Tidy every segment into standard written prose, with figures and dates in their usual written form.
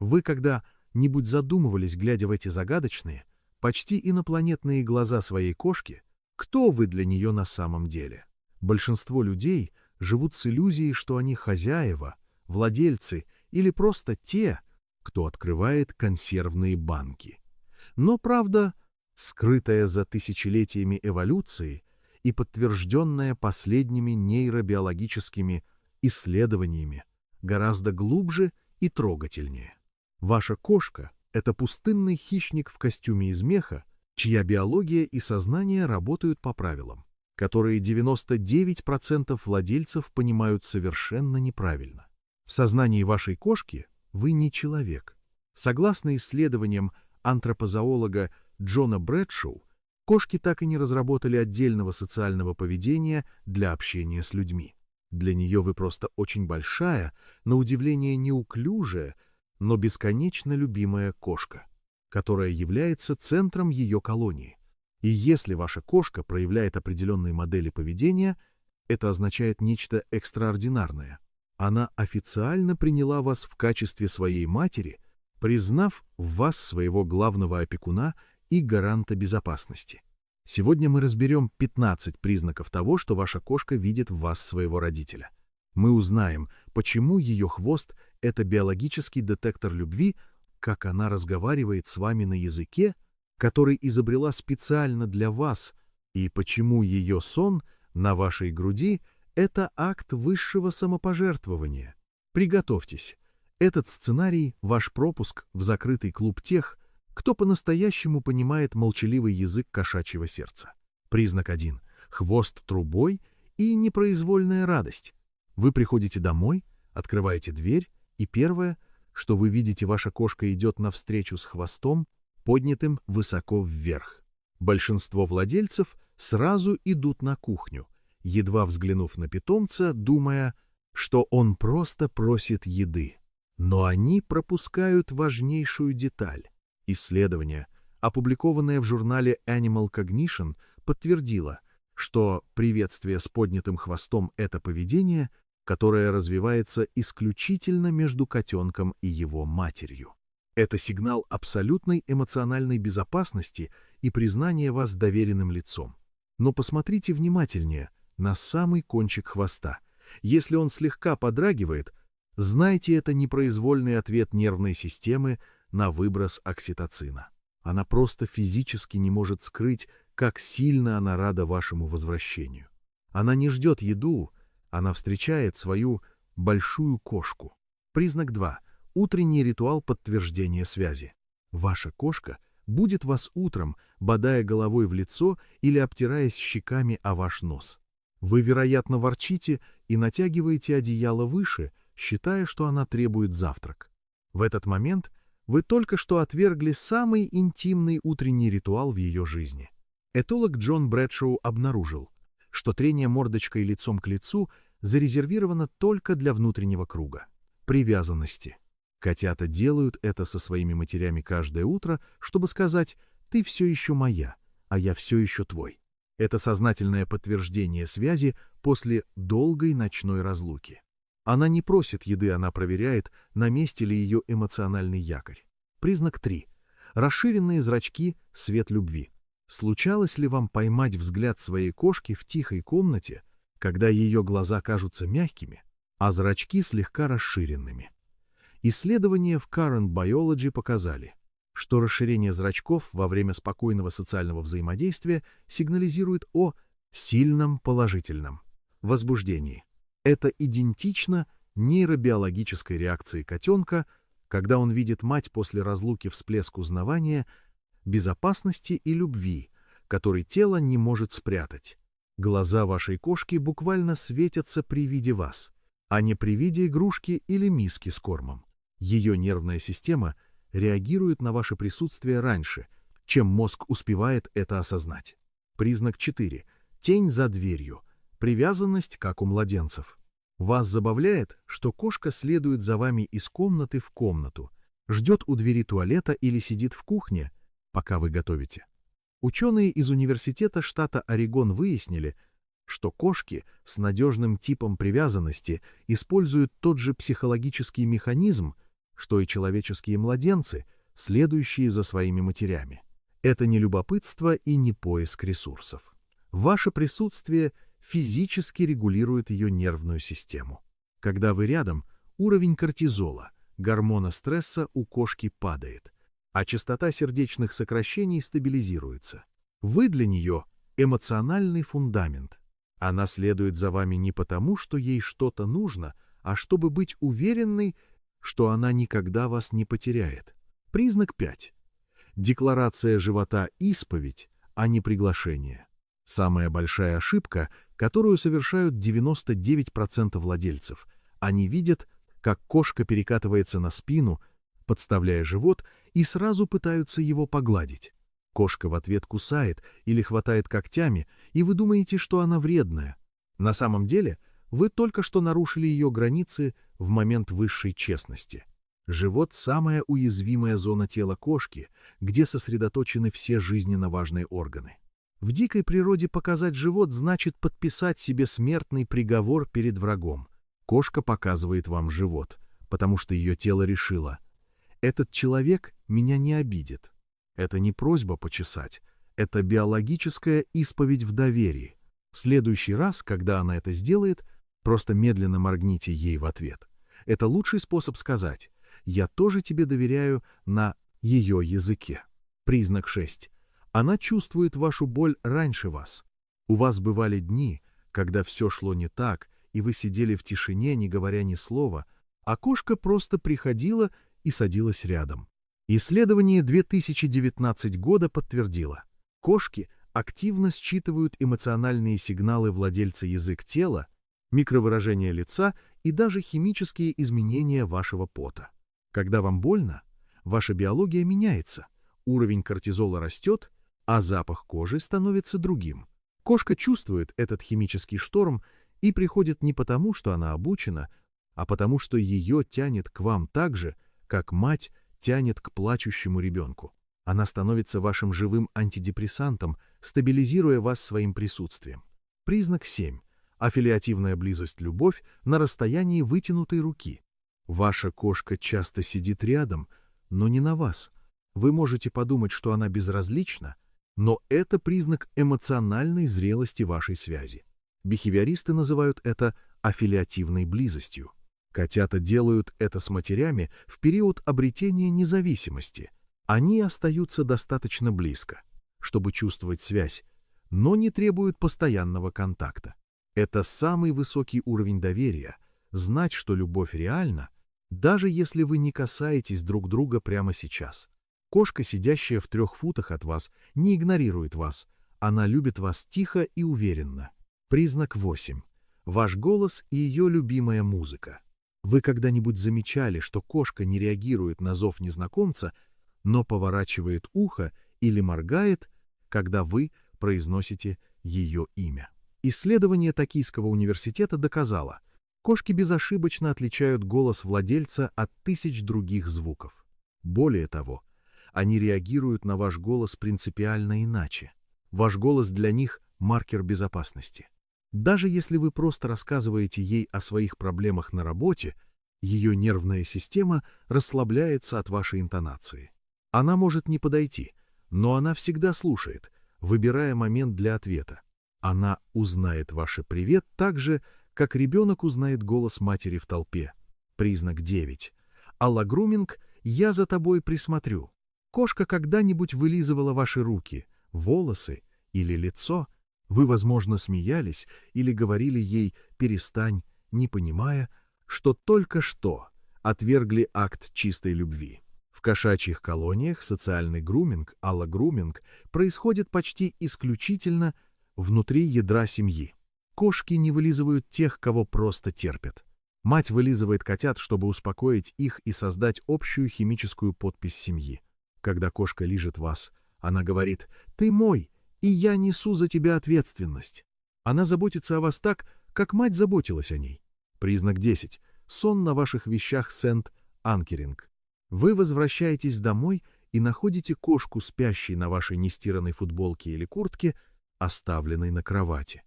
Вы когда-нибудь задумывались, глядя в эти загадочные, почти инопланетные глаза своей кошки, кто вы для нее на самом деле? Большинство людей живут с иллюзией, что они хозяева, владельцы или просто те, кто открывает консервные банки. Но правда, скрытая за тысячелетиями эволюции и подтвержденная последними нейробиологическими исследованиями, гораздо глубже и трогательнее. Ваша кошка — это пустынный хищник в костюме из меха, чья биология и сознание работают по правилам, которые 99% владельцев понимают совершенно неправильно. В сознании вашей кошки вы не человек. Согласно исследованиям антропозоолога Джона Брэдшоу, кошки так и не разработали отдельного социального поведения для общения с людьми. Для нее вы просто очень большая, на удивление неуклюжая, но бесконечно любимая кошка, которая является центром ее колонии. И если ваша кошка проявляет определенные модели поведения, это означает нечто экстраординарное. Она официально приняла вас в качестве своей матери, признав в вас своего главного опекуна и гаранта безопасности. Сегодня мы разберем 15 признаков того, что ваша кошка видит в вас своего родителя. Мы узнаем, почему ее хвост — это биологический детектор любви, как она разговаривает с вами на языке, который изобрела специально для вас, и почему ее сон на вашей груди — это акт высшего самопожертвования. Приготовьтесь. Этот сценарий — ваш пропуск в закрытый клуб тех, кто по-настоящему понимает молчаливый язык кошачьего сердца. Признак 1. Хвост трубой и непроизвольная радость. Вы приходите домой, открываете дверь, и первое, что вы видите, ваша кошка идет навстречу с хвостом, поднятым высоко вверх. Большинство владельцев сразу идут на кухню, едва взглянув на питомца, думая, что он просто просит еды. Но они пропускают важнейшую деталь. Исследование, опубликованное в журнале Animal Cognition, подтвердило, что приветствие с поднятым хвостом — это поведение, которое развивается исключительно между котенком и его матерью. Это сигнал абсолютной эмоциональной безопасности и признания вас доверенным лицом. Но посмотрите внимательнее на самый кончик хвоста. Если он слегка подрагивает, знайте, это непроизвольный ответ нервной системы на выброс окситоцина. Она просто физически не может скрыть, как сильно она рада вашему возвращению. Она не ждет еду, она встречает свою большую кошку. Признак 2. Утренний ритуал подтверждения связи. Ваша кошка будет вас утром, бодая головой в лицо или обтираясь щеками о ваш нос. Вы, вероятно, ворчите и натягиваете одеяло выше, считая, что она требует завтрак. В этот момент вы только что отвергли самый интимный утренний ритуал в ее жизни. Этолог Джон Брэдшоу обнаружил, что трение мордочкой лицом к лицу зарезервировано только для внутреннего круга — привязанности. Котята делают это со своими матерями каждое утро, чтобы сказать «ты все еще моя, а я все еще твой». Это сознательное подтверждение связи после долгой ночной разлуки. Она не просит еды, она проверяет, на месте ли ее эмоциональный якорь. Признак 3. Расширенные зрачки — свет любви. Случалось ли вам поймать взгляд своей кошки в тихой комнате, когда ее глаза кажутся мягкими, а зрачки слегка расширенными? Исследования в Current Biology показали, что расширение зрачков во время спокойного социального взаимодействия сигнализирует о сильном положительном возбуждении. Это идентично нейробиологической реакции котенка, когда он видит мать после разлуки, всплеск узнавания, безопасности и любви, который тело не может спрятать. Глаза вашей кошки буквально светятся при виде вас, а не при виде игрушки или миски с кормом. Ее нервная система реагирует на ваше присутствие раньше, чем мозг успевает это осознать. Признак 4. Тень за дверью. Привязанность, как у младенцев. Вас забавляет, что кошка следует за вами из комнаты в комнату, ждет у двери туалета или сидит в кухне, пока вы готовите. Ученые из университета штата Орегон выяснили, что кошки с надежным типом привязанности используют тот же психологический механизм, что и человеческие младенцы, следующие за своими матерями. Это не любопытство и не поиск ресурсов. Ваше присутствие физически регулирует ее нервную систему. Когда вы рядом, уровень кортизола, гормона стресса у кошки падает, а частота сердечных сокращений стабилизируется. Вы для нее эмоциональный фундамент. Она следует за вами не потому, что ей что-то нужно, а чтобы быть уверенной, что она никогда вас не потеряет. Признак 5. Декларация живота – исповедь, а не приглашение. Самая большая ошибка, которую совершают 99% владельцев. Они видят, как кошка перекатывается на спину, подставляя живот, и сразу пытаются его погладить. Кошка в ответ кусает или хватает когтями, и вы думаете, что она вредная. На самом деле, вы только что нарушили ее границы в момент высшей честности. Живот – самая уязвимая зона тела кошки, где сосредоточены все жизненно важные органы. В дикой природе показать живот значит подписать себе смертный приговор перед врагом. Кошка показывает вам живот, потому что ее тело решило: этот человек меня не обидит. Это не просьба почесать, это биологическая исповедь в доверии. В следующий раз, когда она это сделает, просто медленно моргните ей в ответ. Это лучший способ сказать: «Я тоже тебе доверяю» на ее языке. Признак 6. Она чувствует вашу боль раньше вас. У вас бывали дни, когда все шло не так, и вы сидели в тишине, не говоря ни слова, а кошка просто приходила и садилась рядом. Исследование 2019 года подтвердило: кошки активно считывают эмоциональные сигналы владельца язык тела, микровыражение лица и даже химические изменения вашего пота. Когда вам больно, ваша биология меняется, уровень кортизола растет, а запах кожи становится другим. Кошка чувствует этот химический шторм и приходит не потому, что она обучена, а потому, что ее тянет к вам так же, как мать тянет к плачущему ребенку. Она становится вашим живым антидепрессантом, стабилизируя вас своим присутствием. Признак 7. Аффилиативная близость-любовь на расстоянии вытянутой руки. Ваша кошка часто сидит рядом, но не на вас. Вы можете подумать, что она безразлична, но это признак эмоциональной зрелости вашей связи. Бихевиористы называют это аффилиативной близостью. Котята делают это с матерями в период обретения независимости. Они остаются достаточно близко, чтобы чувствовать связь, но не требуют постоянного контакта. Это самый высокий уровень доверия – знать, что любовь реальна, даже если вы не касаетесь друг друга прямо сейчас. Кошка, сидящая в 3 футах от вас, не игнорирует вас. Она любит вас тихо и уверенно. Признак 8. Ваш голос и ее любимая музыка. Вы когда-нибудь замечали, что кошка не реагирует на зов незнакомца, но поворачивает ухо или моргает, когда вы произносите ее имя? Исследование Токийского университета доказало: кошки безошибочно отличают голос владельца от тысяч других звуков. Более того, они реагируют на ваш голос принципиально иначе. Ваш голос для них – маркер безопасности. Даже если вы просто рассказываете ей о своих проблемах на работе, ее нервная система расслабляется от вашей интонации. Она может не подойти, но она всегда слушает, выбирая момент для ответа. Она узнает ваше «привет» так же, как ребенок узнает голос матери в толпе. Признак 9. Аллагруминг «я за тобой присмотрю». Кошка когда-нибудь вылизывала ваши руки, волосы или лицо? Вы, возможно, смеялись или говорили ей «перестань», не понимая, что только что отвергли акт чистой любви. В кошачьих колониях социальный груминг, аллагруминг, происходит почти исключительно внутри ядра семьи. Кошки не вылизывают тех, кого просто терпят. Мать вылизывает котят, чтобы успокоить их и создать общую химическую подпись семьи. Когда кошка лижет вас, она говорит: «Ты мой, и я несу за тебя ответственность». Она заботится о вас так, как мать заботилась о ней. Признак 10. Сон на ваших вещах сент-анкеринг. Вы возвращаетесь домой и находите кошку, спящей на вашей нестиранной футболке или куртке, оставленной на кровати.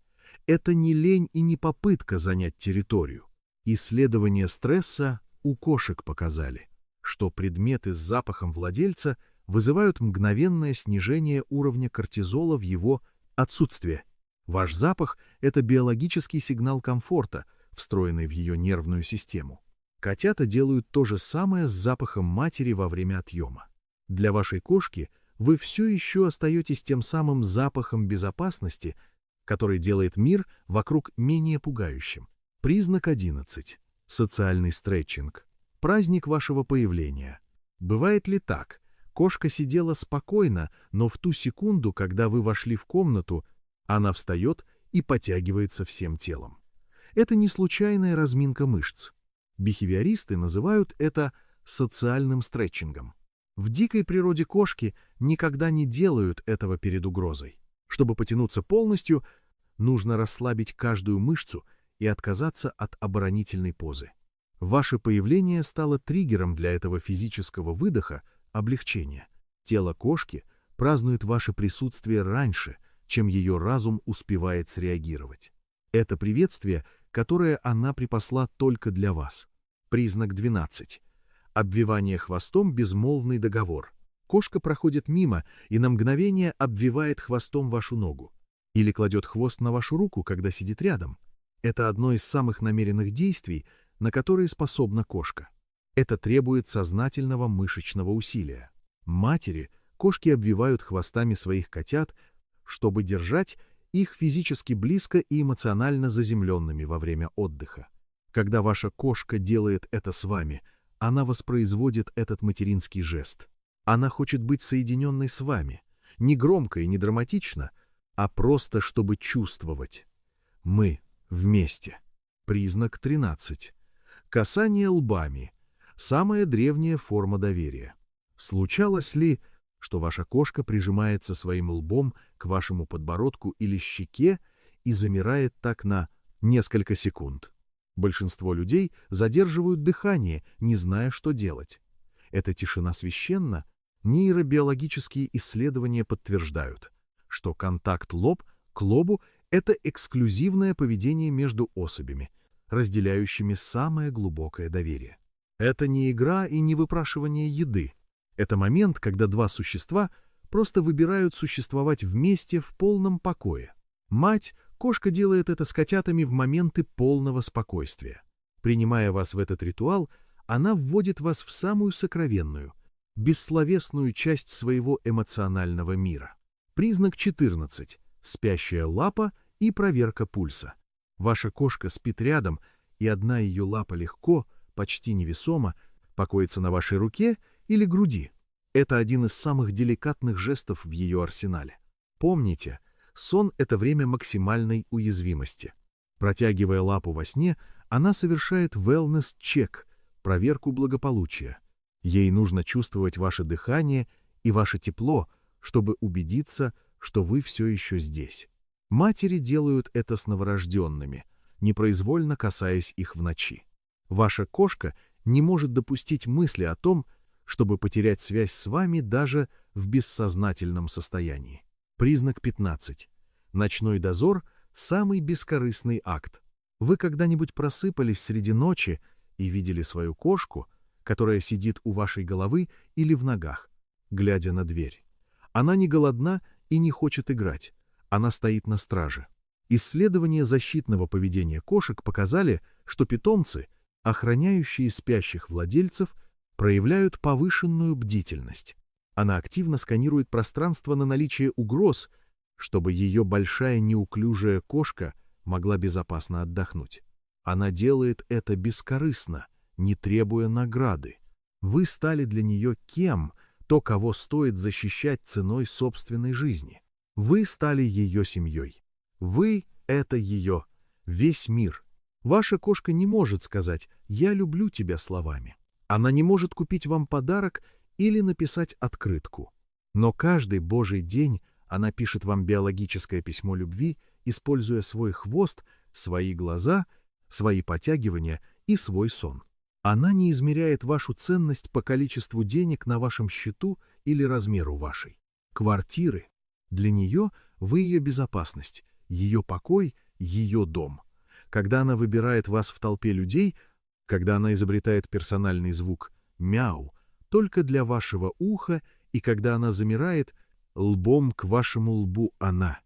Это не лень и не попытка занять территорию. Исследования стресса у кошек показали: что предметы с запахом владельца вызывают мгновенное снижение уровня кортизола в его отсутствие. Ваш запах – это биологический сигнал комфорта, встроенный в ее нервную систему. Котята делают то же самое с запахом матери во время отъема. Для вашей кошки вы все еще остаетесь тем самым запахом безопасности, который делает мир вокруг менее пугающим. Признак 11. Социальный стретчинг. Праздник вашего появления. Бывает ли так? Кошка сидела спокойно, но в ту секунду, когда вы вошли в комнату, она встает и потягивается всем телом. Это не случайная разминка мышц. Бихевиористы называют это социальным стретчингом. В дикой природе кошки никогда не делают этого перед угрозой. Чтобы потянуться полностью, нужно расслабить каждую мышцу и отказаться от оборонительной позы. Ваше появление стало триггером для этого физического выдоха, облегчения. Тело кошки празднует ваше присутствие раньше, чем ее разум успевает среагировать. Это приветствие, которое она припасла только для вас. Признак 12. Обвивание хвостом — безмолвный договор. Кошка проходит мимо и на мгновение обвивает хвостом вашу ногу. Или кладет хвост на вашу руку, когда сидит рядом. Это одно из самых намеренных действий, на которые способна кошка. Это требует сознательного мышечного усилия. Матери кошки обвивают хвостами своих котят, чтобы держать их физически близко и эмоционально заземленными во время отдыха. Когда ваша кошка делает это с вами, она воспроизводит этот материнский жест. Она хочет быть соединенной с вами, не громко и не драматично, а просто чтобы чувствовать. Мы вместе. Признак 13. Касание лбами. Самая древняя форма доверия. Случалось ли, что ваша кошка прижимается своим лбом к вашему подбородку или щеке и замирает так на несколько секунд? Большинство людей задерживают дыхание, не зная, что делать. Эта тишина священна. Нейробиологические исследования подтверждают, что контакт лоб к лобу – это эксклюзивное поведение между особями, разделяющими самое глубокое доверие. Это не игра и не выпрашивание еды. Это момент, когда два существа просто выбирают существовать вместе в полном покое. Кошка делает это с котятами в моменты полного спокойствия. Принимая вас в этот ритуал, она вводит вас в самую сокровенную, бессловесную часть своего эмоционального мира. Признак 14. Спящая лапа и проверка пульса. Ваша кошка спит рядом, и одна ее лапа легко, почти невесомо, покоится на вашей руке или груди. Это один из самых деликатных жестов в ее арсенале. Помните, сон — это время максимальной уязвимости. Протягивая лапу во сне, она совершает wellness-чек, проверку благополучия. Ей нужно чувствовать ваше дыхание и ваше тепло, чтобы убедиться, что вы все еще здесь. Матери делают это с новорожденными, непроизвольно касаясь их в ночи. Ваша кошка не может допустить мысли о том, чтобы потерять связь с вами даже в бессознательном состоянии. Признак 15. Ночной дозор – самый бескорыстный акт. Вы когда-нибудь просыпались среди ночи и видели свою кошку, которая сидит у вашей головы или в ногах, глядя на дверь? Она не голодна и не хочет играть. Она стоит на страже. Исследования защитного поведения кошек показали, что питомцы, охраняющие спящих владельцев, проявляют повышенную бдительность. Она активно сканирует пространство на наличие угроз, чтобы ее большая неуклюжая кошка могла безопасно отдохнуть. Она делает это бескорыстно, не требуя награды. Вы стали для нее кем, то, кого стоит защищать ценой собственной жизни. Вы стали ее семьей. Вы — это ее, весь мир. Ваша кошка не может сказать «я люблю тебя» словами. Она не может купить вам подарок или написать открытку. Но каждый божий день она пишет вам биологическое письмо любви, используя свой хвост, свои глаза, свои потягивания и свой сон. Она не измеряет вашу ценность по количеству денег на вашем счету или размеру вашей квартиры. Для нее вы ее безопасность, ее покой, ее дом. Когда она выбирает вас в толпе людей, когда она изобретает персональный звук мяу, только для вашего уха, и когда она замирает, лбом к вашему лбу она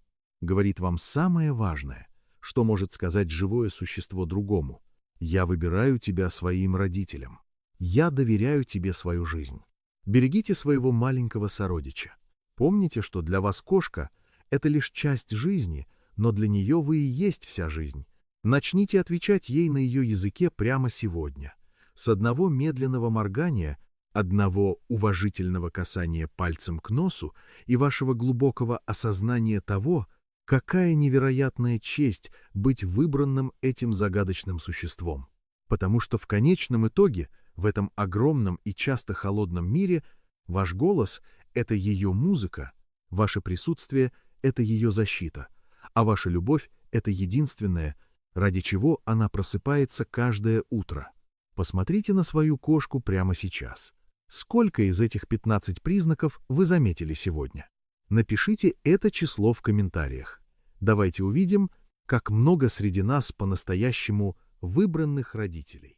говорит вам самое важное, что может сказать живое существо другому. «Я выбираю тебя своим родителям. Я доверяю тебе свою жизнь». Берегите своего маленького сородича. Помните, что для вас кошка — это лишь часть жизни, но для нее вы и есть вся жизнь. Начните отвечать ей на ее языке прямо сегодня. С одного медленного моргания, одного уважительного касания пальцем к носу и вашего глубокого осознания того, какая невероятная честь быть выбранным этим загадочным существом. Потому что в конечном итоге, в этом огромном и часто холодном мире, ваш голос — это ее музыка, ваше присутствие — это ее защита, а ваша любовь — это единственное, ради чего она просыпается каждое утро. Посмотрите на свою кошку прямо сейчас. Сколько из этих 15 признаков вы заметили сегодня? Напишите это число в комментариях. Давайте увидим, как много среди нас по-настоящему выбранных родителей.